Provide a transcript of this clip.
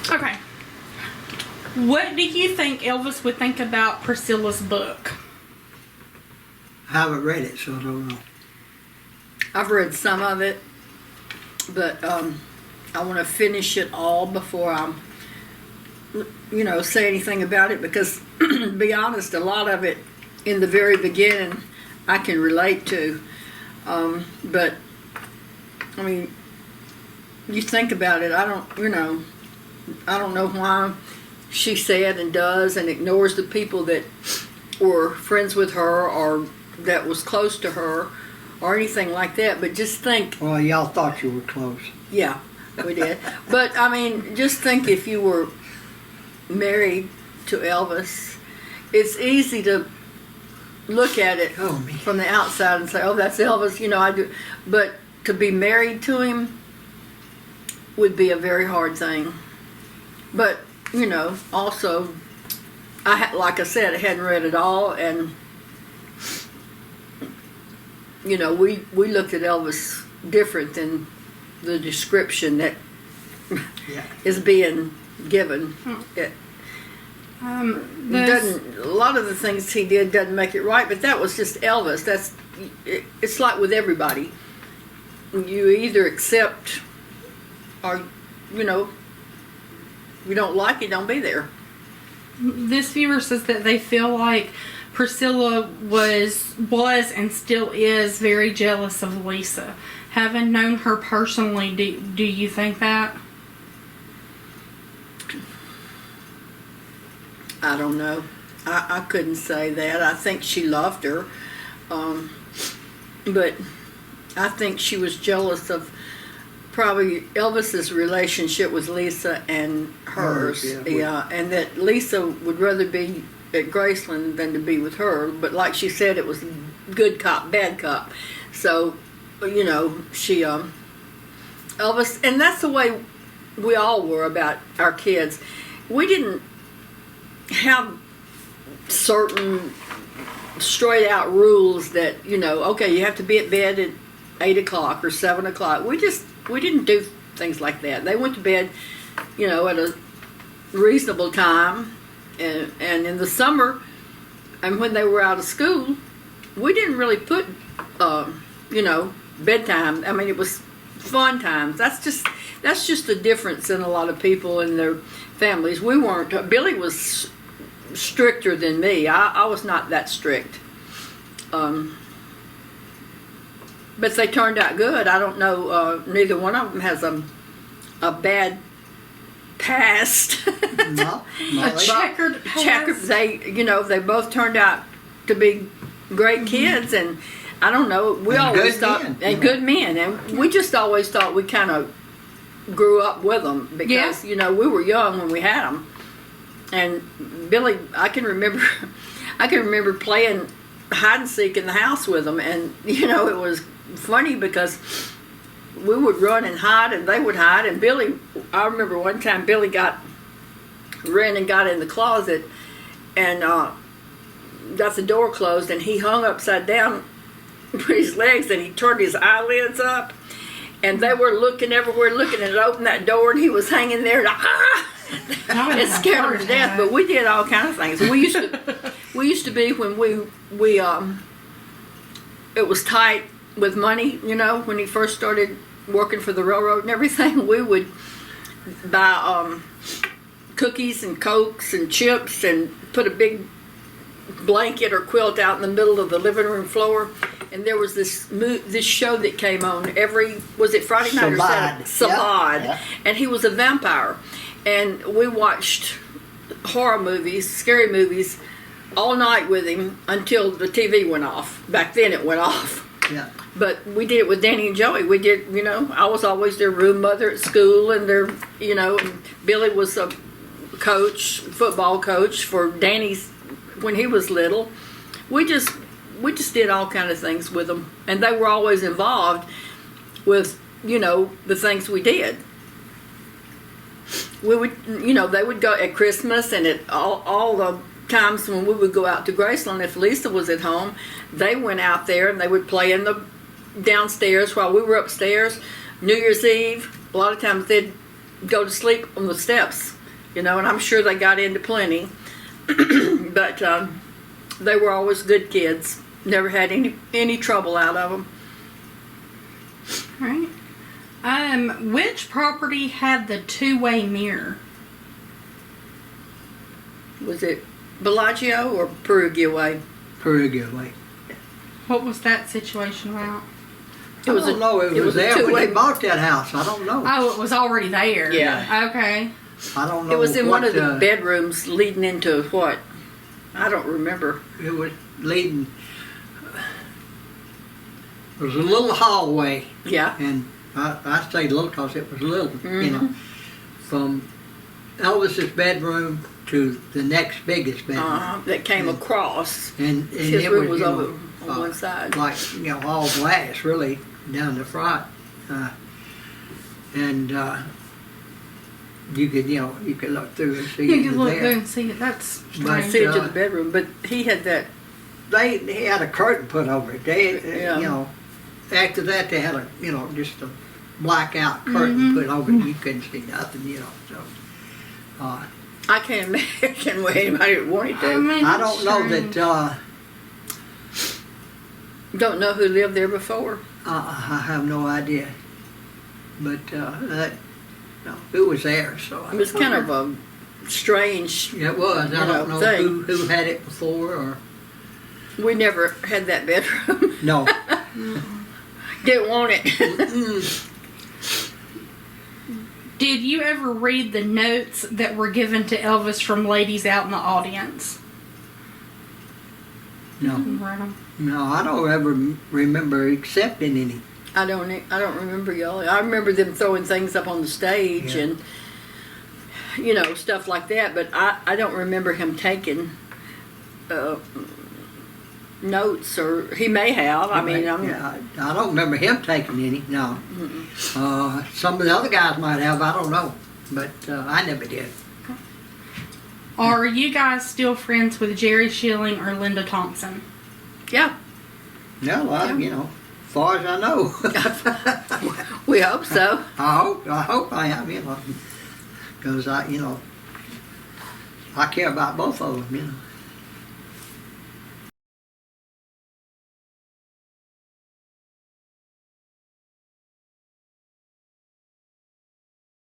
Okay. What do you think Elvis would think about Priscilla's book? I haven't read it, so I don't know. I've read some of it, but I want to finish it all before I, say anything about it, because, to be honest, a lot of it in the very beginning I can relate to. But, I mean, you think about it, I don't know why she said and does and ignores the people that were friends with her or that was close to her or anything like that. But just think. Well, y'all thought you were close. Yeah, we did. But, I mean, just think if you were married to Elvis, it's easy to look at it from the outside and say, oh, that's Elvis, I do. But to be married to him would be a very hard thing. But, also, like I said, I hadn't read it all, and, we looked at Elvis different than the description that is being given. It doesn't. A lot of the things he did doesn't make it right, but that was just Elvis. It's like with everybody. You either accept or, you don't like it, don't be there. This viewer says that they feel like Priscilla was and still is very jealous of Lisa. Having known her personally, do you think that? I don't know. I couldn't say that. I think she loved her. But I think she was jealous of probably Elvis's relationship with Lisa and hers. Yeah, and that Lisa would rather be at Graceland than to be with her. But like she said, it was good cop, bad cop. So, she, Elvis, and that's the way we all were about our kids. We didn't have certain straight out rules that, okay, you have to be at bed at 8 o'clock or 7 o'clock. We didn't do things like that. They went to bed, at a reasonable time, and in the summer, and when they were out of school, we didn't really put, bedtime. I mean, it was fun times. That's just the difference in a lot of people and their families. We weren't. Billy was stricter than me. I was not that strict. But they turned out good. I don't know. Neither one of them has a bad past. No, A checkered past. They both turned out to be great kids, and I don't know. We always thought good men, and we just always thought we kind of grew up with them because we were young when we had them. And Billy, I can remember playing hide and seek in the house with them, and it was funny because we would run and hide and they would hide, and Billy, I remember one time Billy ran and got in the closet and got the door closed, and he hung upside down with his legs, and he turned his eyelids up, and they were looking everywhere looking, and it opened that door and he was hanging there, and it scared him to death. But we did all kinds of things. We used to be when we it was tight with money, when he first started working for the railroad and everything, we would buy cookies and Cokes and chips and put a big blanket or quilt out in the middle of the living room floor. And there was this show that came on was it Friday night or Saturday? Sivad. Yeah. And he was a vampire. And we watched horror movies, scary movies, all night with him until the TV went off. Back then it went off. Yeah. But we did it with Danny and Joey. We did, I was always their room mother at school, and and Billy was a football coach for Danny's when he was little. We just did all kind of things with them, and they were always involved with, the things we did. We would, they would go at Christmas and at all the times when we would go out to Graceland. If Lisa was at home, they went out there and they would play in the downstairs while we were upstairs. New Year's Eve, a lot of times they'd go to sleep on the steps, and I'm sure they got into plenty. But they were always good kids. Never had any trouble out of them. All right. Which property had the two-way mirror? Was it Bellagio or Perugia Way? Perugia Way. What was that situation about? I don't know. It was there when they bought that house. I don't know. Oh, it was already there. Yeah. Okay. I don't know. It was in what, one of the bedrooms leading into what? I don't remember. It was leading. There was a little hallway. Yeah. And I say little because it was little, from Elvis's bedroom to the next biggest bedroom. That came across. And His it room was, was over on one side. like, all glass really down the front. And you could look through and see You it could was look there. there and see it. That's But, strange. See it to the bedroom, but he had that. They had a curtain put over it. They, Yeah. after that they had a, just a blackout curtain put over it. You couldn't see nothing, so. I can't imagine what anybody would want to I do. mean, I don't know strange. that, Don't know who lived there before. I have no idea. But, it was there, so. It was kind of a strange. Yeah, it was. I don't know thing. who had it before or. We never had that bedroom. No. Didn't want it. Did you ever read the notes that were given to Elvis from ladies out in the audience? No. Read 'em? No, I don't ever remember accepting any. I don't remember y'all. I remember them throwing things up on the stage and stuff like that. But I don't remember him taking notes, or he may have. I mean, I don't remember him taking any. No. Some of the other guys might have. I don't know, but I never did. Are you guys still friends with Jerry Schilling or Linda Thompson? Yeah, No, as far as I know. we hope so. I hope I am. Because I care about both of them.